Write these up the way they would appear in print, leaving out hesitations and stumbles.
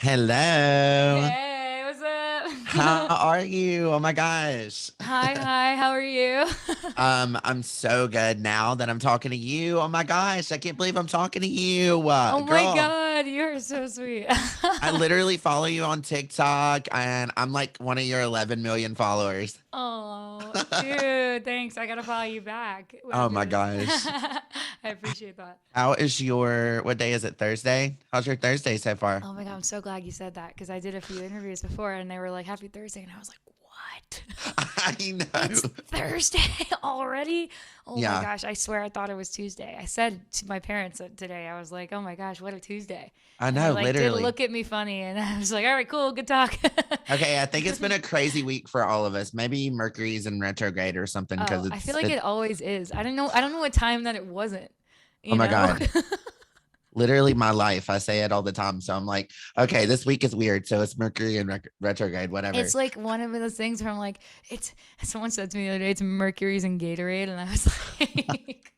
Hello. Hey, what's How up? are you? Oh my gosh. Hi, how are you? I'm so good now that I'm talking to you. Oh my gosh, I can't believe I'm talking to you. Oh my Girl, God, you're so sweet. I literally follow you on TikTok and I'm like one of your 11 million followers. Oh, dude, thanks. I gotta follow you back Oh my after this. gosh. I appreciate that. How is what day is it? Thursday? How's your Thursday so far? Oh my God, I'm so glad you said that because I did a few interviews before and they were like, Happy Thursday. And I was like, What? I It's know. Thursday already? Oh my Yeah, gosh, I swear I thought it was Tuesday. I said to my parents today, I was like, oh my gosh, what a Tuesday. I And they know, like did literally. look at me funny and I was like, all right, cool, good talk. Okay, I think it's been a crazy week for all of us. Maybe Mercury's in retrograde or something because Oh, I feel like it always is. I don't know what time that it wasn't, oh you my know? God. Literally my life. I say it all the time. So I'm like, okay, this week is weird. So it's Mercury and retrograde, whatever. It's like one of those things where I'm like, it's someone said to me the other day, it's Mercury's and Gatorade, and I was like,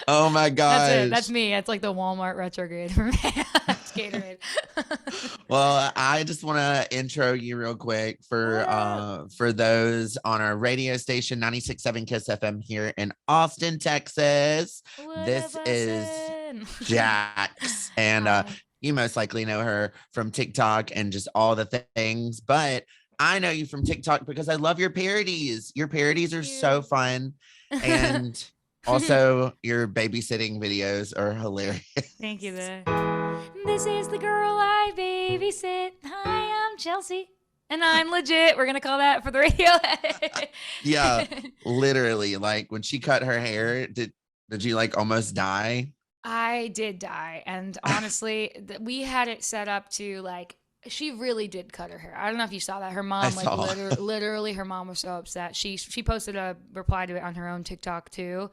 Oh my that's it. That's gosh. me. It's like the Walmart retrograde for me. It's Gatorade. Well, I just want to intro you real quick What up? for those on our radio station 96.7 Kiss FM here in Austin, Texas. What up, This is Austin? Jax and Hi. you most likely know her from TikTok and just all the things, but I know you from TikTok because I love your parodies. Your parodies Thank are so you. fun and also your babysitting videos are hilarious. Thank you, there. This is the girl I babysit. Hi, I'm Chelsea. And I'm legit. We're going to call that for the radio. Yeah, literally. Like when she cut her hair, did you like almost die? I did die. And honestly, we had it set up to like, she really did cut her hair. I don't know if you saw that. Her I mom, like, saw. literally, her mom was so upset. She posted a reply to it on her own TikTok too.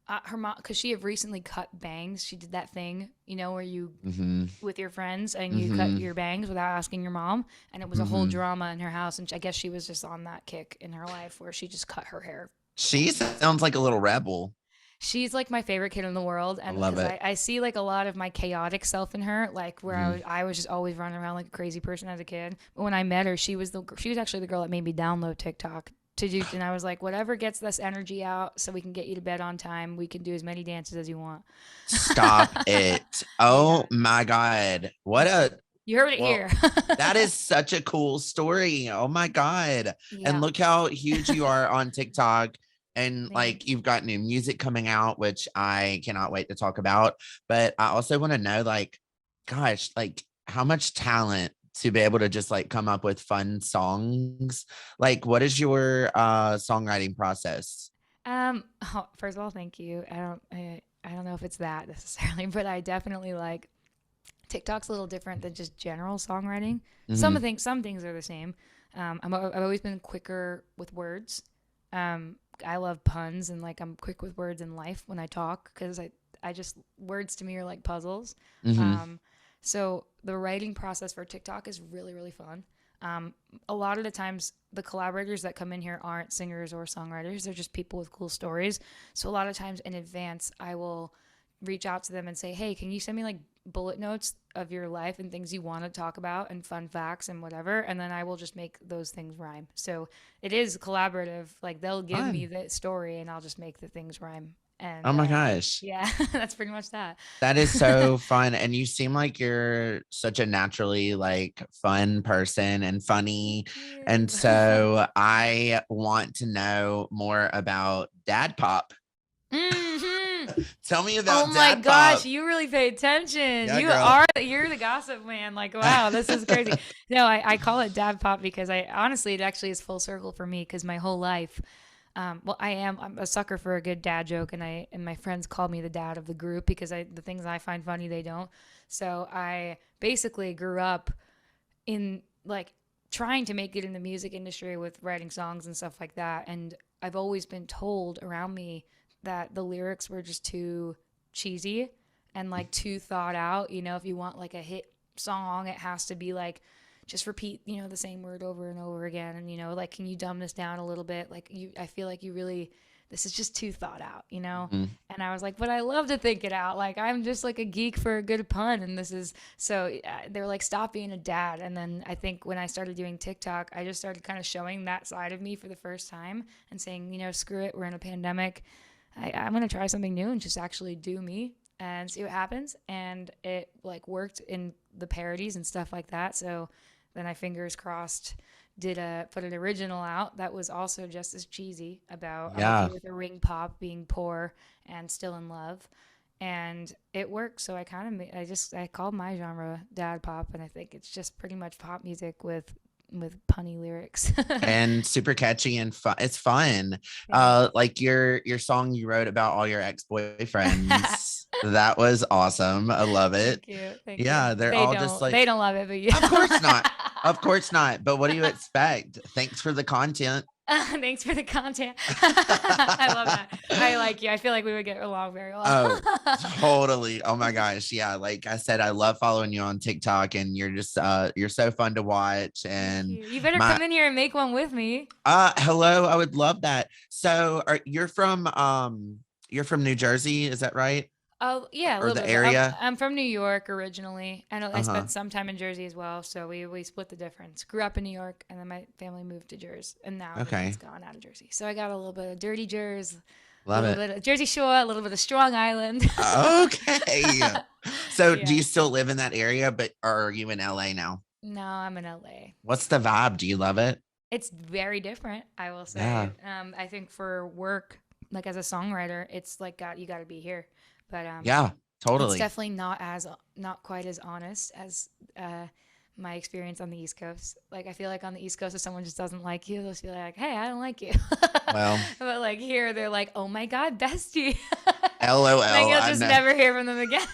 Her mom, because she had recently cut bangs. She did that thing, where you Hmm. with your friends and you cut Hmm. your bangs without asking your mom, and it was a whole Hmm. drama in her house. And I guess she was just on that kick in her life where she just cut her hair. She sounds like a little rebel. She's like my favorite kid in the world, I and love because it. I see like a lot of my chaotic self in her, like where I Hmm. was I was just always running around like a crazy person as a kid. But when I met her, she was actually the girl that made me download TikTok to do, and I was like, whatever gets this energy out, so we can get you to bed on time. We can do as many dances as you want. Stop it. Yeah, Oh my God. What a you heard it well, here. that is such a cool story. Oh my God. And Yeah, look how huge you are on TikTok. And like thanks. you've got new music coming out, which I cannot wait to talk about. But I also want to know, like, gosh, like how much talent to be able to just like come up with fun songs. Like, what is your songwriting process? First of all, thank you. I don't know if it's that necessarily, but I definitely like TikTok's a little different than just general songwriting. Hmm. Some things are the same. I've always been quicker with words. I love puns and like I'm quick with words in life when I talk because I just words to me are like puzzles. Hmm. Um, so the writing process for TikTok is really fun. A lot of the times the collaborators that come in here aren't singers or songwriters; they're just people with cool stories. So a lot of times in advance, I will reach out to them and say, "Hey, can you send me like bullet notes of your life and things you want to talk about and fun facts and whatever?" And then I will just make those things rhyme. So it is collaborative. Like they'll give me Fun. the story and I'll just make the things rhyme. Oh And my gosh. yeah, that's pretty much that. That is so fun. And you seem like you're such a naturally like fun person and funny. Thank And you. so I want to know more about dad pop. Hmm. Tell me Oh about my dad gosh, pop. you really pay attention. Yeah, girl. You're the gossip man. Like, wow, this is crazy. No, I call it dad pop because I honestly, it actually is full circle for me because my whole life, well, I'm a sucker for a good dad joke, and my friends call me the dad of the group because the things I find funny they don't. So I basically grew up in like trying to make it in the music industry with writing songs and stuff like that. And I've always been told around me that the lyrics were just too cheesy and like too thought out. If you want like a hit song, it has to be like just repeat, the same word over and over again. And like, can you dumb this down a little bit? Like I feel like you really this is just too thought out, you know? Mhm. And I was like, but I love to think it out. Like, I'm just like a geek for a good pun. And they were like, stop being a dad. And then I think when I started doing TikTok, I just started kind of showing that side of me for the first time and saying, you know, screw it, we're in a pandemic. I'm going to try something new and just actually do me and see what happens. And it like worked in the parodies and stuff like that. So then I fingers crossed put an original out that was also just as cheesy about I'm Yeah. okay with a ring pop being poor and still in love, and it worked. So I called my genre dad pop, and I think it's just pretty much pop music with punny lyrics. And super catchy and fun. It's fun. Thanks. Like your song you wrote about all your ex-boyfriends. That was awesome. I love it. Thank you. Thank you. Yeah, they're They all just don't like, they don't love it, but of course yeah. not. Of course not. But what do you expect? Thanks for the content. Thanks for the content. I love that. I like you. I feel like we would get along very well. Oh, totally. Oh my gosh. Yeah. Like I said, I love following you on TikTok, and you're so fun to watch. Thank And you. You better my come in here and make one with me. hello, I would love that. So you're from New Jersey, is that right? Oh, yeah, a Or little the bit. But area? I'm from New York originally. And I Uh-huh. spent some time in Jersey as well. So we split the difference. Grew up in New York, and then my family moved to Jersey. And now everyone's Okay. gone out of Jersey. So I got a little bit of dirty Jersey, a Love little it. bit of Jersey Shore, a little bit of Strong Island. Okay. So do Yeah. you still live in that area, but are you in LA now? No, I'm in LA. What's the vibe? Do you love it? It's very different, I will say. Yeah. I think for work, like as a songwriter, it's like you got to be here. But Yeah, it's totally. definitely not quite as honest as my experience on the East Coast. Like I feel like on the East Coast, if someone just doesn't like you, they'll just be like, "Hey, I don't like you." Well, But like here, they're like, "Oh my God, bestie," and then LOL. you'll I just know. never hear from them again.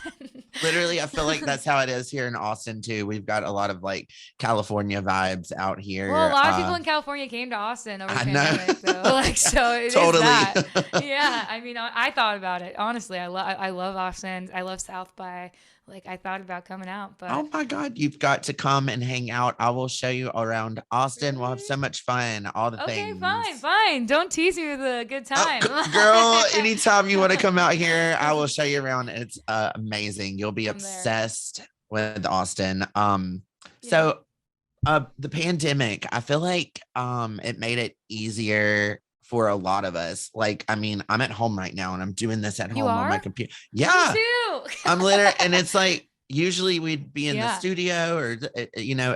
Literally, I feel like that's how it is here in Austin too. We've got a lot of like California vibes out Well, a here. lot of people in California came to Austin over the I know. pandemic, though. Like, so it is Totally. that. Yeah, I mean, I thought about it honestly. I love Austin. I love South by. Like, I thought about coming out, but Oh my God, you've got to come and hang out. I will show you around Austin. We'll have really, so much fun, all the okay, fine, things. fine. Don't tease me with a good Oh, time. girl, anytime you want to come out here, I will show you around. It's amazing. You'll be I'm there. obsessed with Austin. Yeah. So the pandemic, I feel like it made it easier for a lot of us. Like, I mean, I'm at home right now and I'm doing this at You home on my are? computer. Me Yeah, too. I'm literally, and it's like usually we'd be in the Yeah. studio or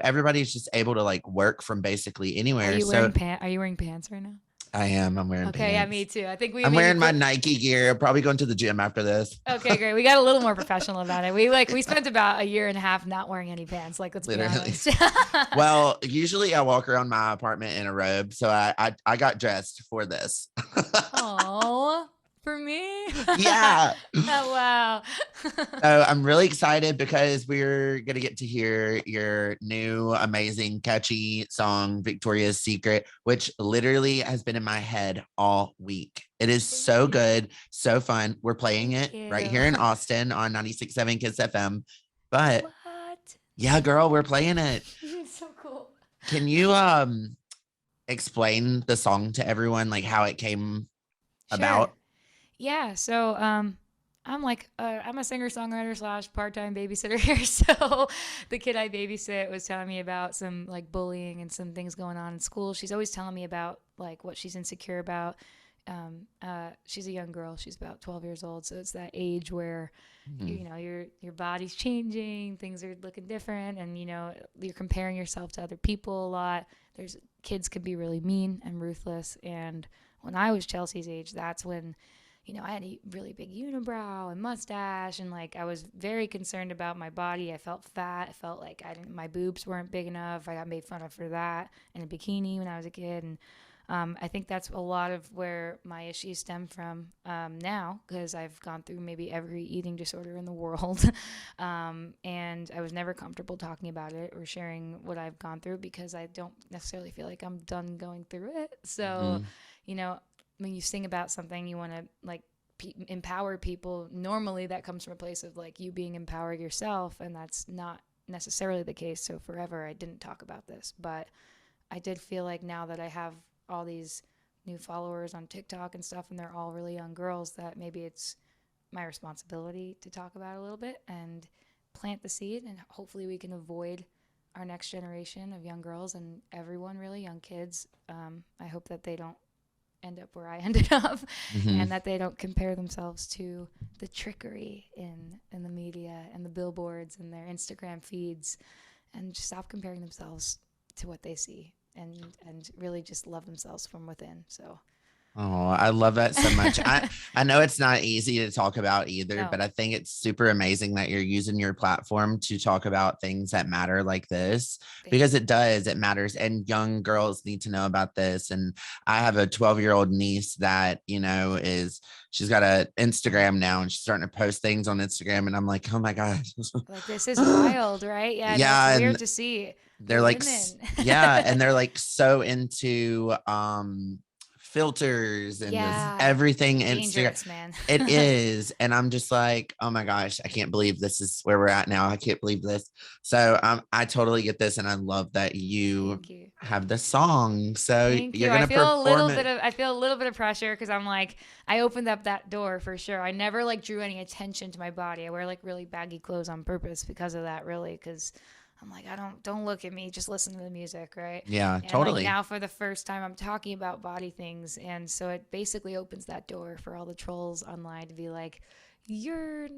everybody's just able to like work from basically anywhere. So Are you wearing pants right now? I'm wearing Okay, yeah, me pants. too. I think we I'm maybe wearing my put. Nike gear. Probably going to the gym after this. Okay, great. We got a little more professional about it. We spent about a year and a half not wearing any pants. Like, let's be Literally. honest. Well, usually I walk around my apartment in a robe, so I got dressed for this. Oh, for me? Yeah. Oh, wow. So I'm really excited because we're gonna get to hear your new amazing catchy song, Victoria's Secret, which literally has been in my head all week. It is Thank so you. good, so fun. We're playing Thank it right you. here in Austin on 96.7 Kids FM. But What? yeah, girl, we're playing it. It's so cool. Can you explain the song to everyone, like how it came Sure. about? Yeah. So, I'm a singer songwriter slash part time babysitter here. So, the kid I babysit was telling me about some like bullying and some things going on in school. She's always telling me about like what she's insecure about. She's a young girl. She's about 12 years old. So it's that age where Mhm. your body's changing, things are looking different, and you're comparing yourself to other people a lot. There's Kids can be really mean and ruthless, and when I was Chelsea's age, that's when I had a really big unibrow and mustache, and like I was very concerned about my body. I felt fat. I felt like my boobs weren't big enough. I got made fun of for that in a bikini when I was a kid, and I think that's a lot of where my issues stem from now, because I've gone through maybe every eating disorder in the world. And I was never comfortable talking about it or sharing what I've gone through because I don't necessarily feel like I'm done going through it. So, Mhm. you know, when you sing about something, you want to like empower people. Normally, that comes from a place of like you being empowered yourself, and that's not necessarily the case. So, forever, I didn't talk about this, but I did feel like now that I have all these new followers on TikTok and stuff, and they're all really young girls, that maybe it's my responsibility to talk about it a little bit and plant the seed, and hopefully we can avoid our next generation of young girls and everyone, really young kids. I hope that they don't end up where I ended up, and that they don't compare themselves to the trickery in the media and the billboards and their Instagram feeds, and just stop comparing themselves to what they see, and really just love themselves from within. So Oh, I love that so much. I know it's not easy to talk about either, No. but I think it's super amazing that you're using your platform to talk about things that matter like this, because it does, it matters. And young girls need to know about this. And I have a 12-year-old niece that, you know, she's got an Instagram now, and she's starting to post things on Instagram. And I'm like, oh my God. Like, this is wild, right? Yeah. Yeah. No, it's And weird to see. they're like, yeah. And they're like so into, filters and this everything dangerous, Instagram. Man. It is. And I'm just like, oh my gosh, I can't believe this is where we're at now. I can't believe this. So I totally get this, and I love that you have the song. So you're gonna perform it. I feel a little bit of pressure, because I'm like, I opened up that door for sure. I never like drew any attention to my body. I wear like really baggy clothes on purpose because of that, really, because I'm like, don't look at me, just listen to the music, right? Yeah, and totally. Like, now for the first time I'm talking about body things, and so it basically opens that door for all the trolls online to be like, you're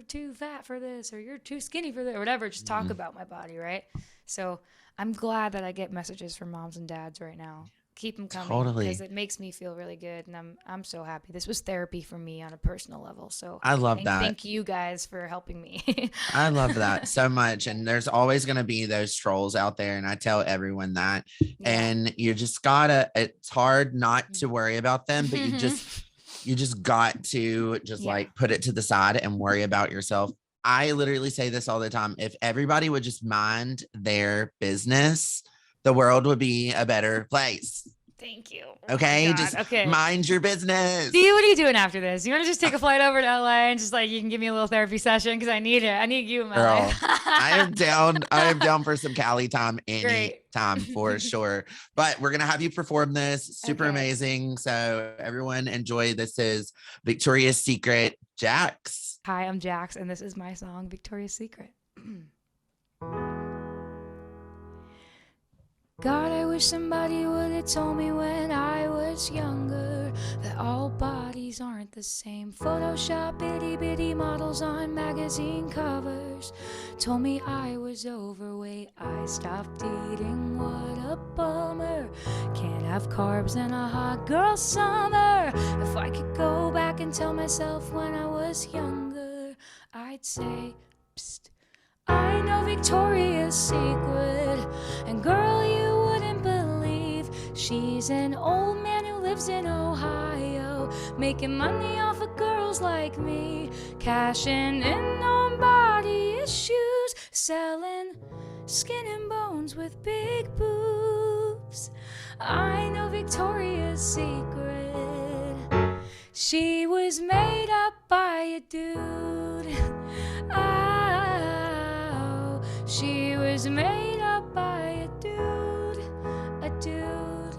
too fat for this, or you're too skinny for that, or whatever. Just talk about my body, right? So I'm glad that I get messages from moms and dads right now. Keep them coming, because it makes me feel really good, and I'm so happy. This was therapy for me on a personal level. So I love that. Thank you guys for helping me. I love that so much. And there's always going to be those trolls out there, and I tell everyone that. And you just gotta, it's hard not to worry about them, but you just got to just like put it to the side and worry about yourself. I literally say this all the time. If everybody would just mind their business, the world would be a better place. Thank you. Okay, just mind your business. What are you doing after this? You want to just take a flight over to LA and just like, you can give me a little therapy session, because I need it. I need you in my life. I am down. I am down for some Cali time anytime for sure. But we're gonna have you perform this. Super amazing. So everyone enjoy. This is Victoria's Secret, Jax. Hi, I'm Jax, and this is my song, Victoria's Secret. God, I wish somebody would have told me when I was younger that all bodies aren't the same. Photoshop itty bitty models on magazine covers told me I was overweight. I stopped eating, what a bummer. Can't have carbs in a hot girl summer. If I could go back and tell myself when I was younger, I'd say, psst, I know Victoria's Secret, and girl, you wouldn't believe she's an old man who lives in Ohio, making money off of girls like me, cashing in on body issues, selling skin and bones with big boobs. I know Victoria's Secret. She was made up by a dude. She was made up by a dude, a dude.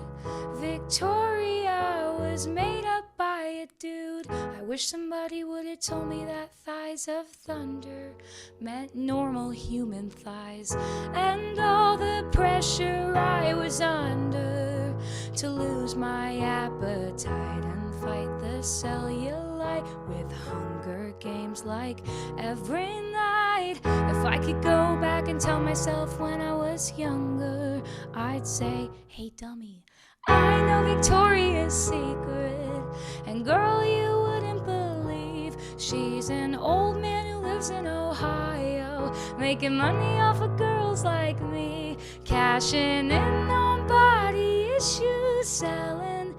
Victoria was made up by a dude. I wish somebody would have told me that thighs of thunder meant normal human thighs, and all the pressure I was under to lose my appetite and fight the cellulite with Hunger Games like every night. If I could go back and tell myself when I was younger, I'd say, hey dummy, I know Victoria's Secret, and girl, you wouldn't believe she's an old man who lives in Ohio, making money off of girls like me, cashing in on body issues, selling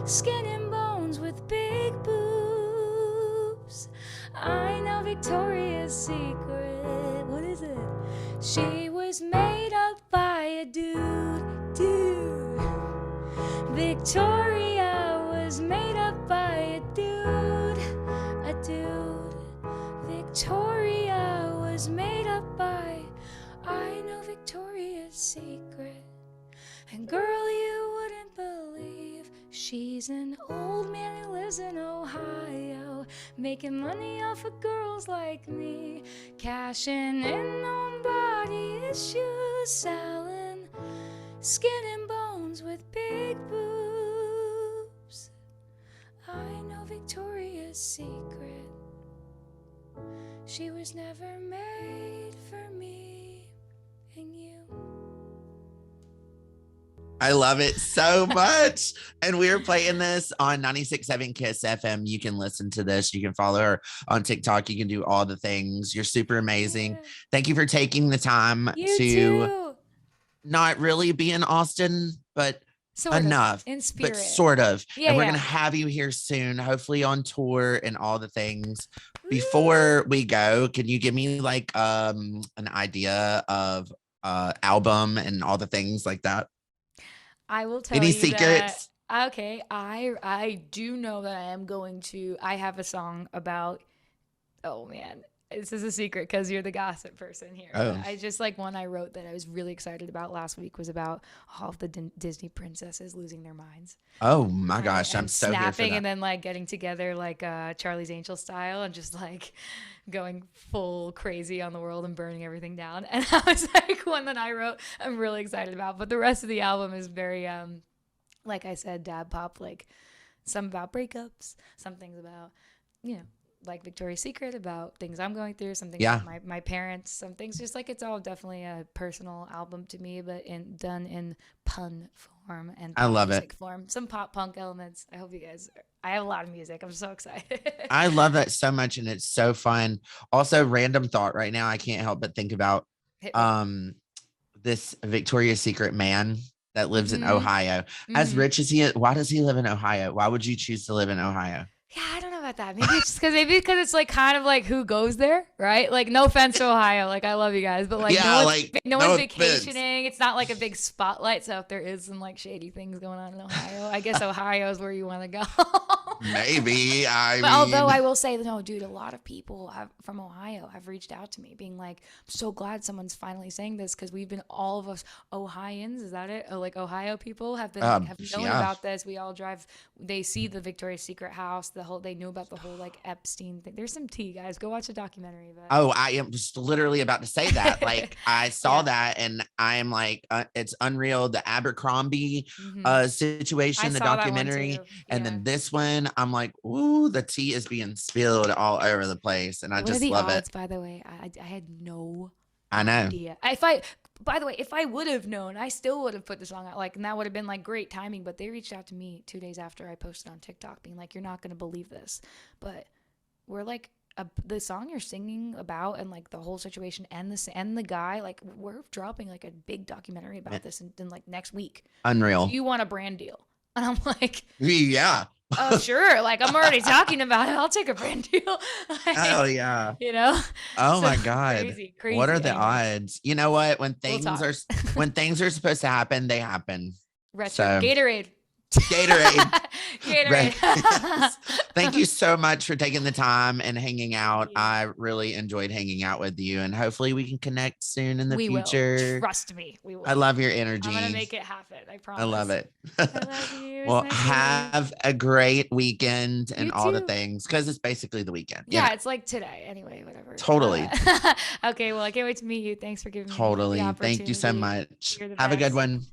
skin and bones with big boobs. I know Victoria's Secret. What is it? She was made up by a dude, dude. Victoria was made up by a dude, a dude. Victoria was made up by, I know Victoria's Secret, and girl, you wouldn't believe She's an old man who lives in Ohio, making money off of girls like me, cashing in on body issues, selling skin and bones with big boobs. I know Victoria's Secret. She was never made for me and you. I love it so much. And we are playing this on 96.7 Kiss FM. You can listen to this. You can follow her on TikTok. You can do all the things. You're super amazing. Yeah. Thank you for taking the time You to too. not really be in Austin, but Sort enough, of, in spirit. but sort of. Yeah, and we're yeah. going to have you here soon, hopefully on tour and all the things. Before we go, can you give me like an idea of album and all the things like that? I will tell Any you secrets? that. Okay, I do know that I am going to. I have a song about. Oh man, this is a secret because you're the gossip person here. Oh. I just like one I wrote that I was really excited about last week was about all of the Disney princesses losing their minds. Oh my gosh, I'm and so here for snapping that. and then like getting together like Charlie's Angel style and just like going full crazy on the world and burning everything down. And I was like one that I wrote I'm really excited about. But the rest of the album is very like I said, dad pop, like some about breakups, some things about, you know, like Victoria's Secret, about things I'm going through, some things about my parents, some things just like it's all definitely a personal album to me, but done in pun form and I love music it. form. Some pop punk elements. I hope you guys I have a lot of music. I'm so excited. I love that so much and it's so fun. Also, random thought right now, I can't help but think about this Victoria's Secret man that lives in Ohio. As rich as he is, why does he live in Ohio? Why would you choose to live in Ohio? Yeah, I don't know about that. Maybe it's because it's like kind of like who goes there, right? Like no offense to Ohio, like I love you guys, but like no one's vacationing. It's not like a big spotlight. So if there is some like shady things going on in Ohio, I guess Ohio is where you want to go. Maybe. Although I will say, no, dude, a lot of people from Ohio have reached out to me being like, I'm so glad someone's finally saying this because we've been all of us Ohioans. Is that it? Like Ohio people have been have known about this. We all drive. They see the Victoria's Secret house. They knew about the whole like Epstein thing. There's some tea, guys. Go watch a documentary. But I am just literally about to say that. Like I saw that and I am like, it's unreal. The Abercrombie situation, the documentary, and then this one, I'm like, ooh, the tea is being spilled all over the place, and I just love it. By the way, I had no idea. By the way, if I would have known, I still would have put the song out, like, and that would have been like great timing. But they reached out to me 2 days after I posted on TikTok, being like, "You're not gonna believe this, but we're like." The song you're singing about and like the whole situation and the guy, like we're dropping like a big documentary about this in like next week. Unreal. Do you want a brand deal? And I'm like, yeah. Oh, sure. Like I'm already talking about it. I'll take a brand deal. Like, oh yeah. You know? Oh my God. Crazy. What are the odds? You know what? When things are supposed to happen, they happen. Retro. So, Gatorade. Thank you so much for taking the time and hanging out. I really enjoyed hanging out with you, and hopefully we can connect soon in the future. Will. Trust me, we will. I love your energy. I'm gonna make it happen. I promise. I love it. I love you. Well, nice have a great weekend and all the things, because it's basically the weekend. Yeah, it's like today. Anyway, whatever. Totally. Okay, well, I can't wait to meet you. Thanks for giving me the opportunity. Thank you so much. Have a good one.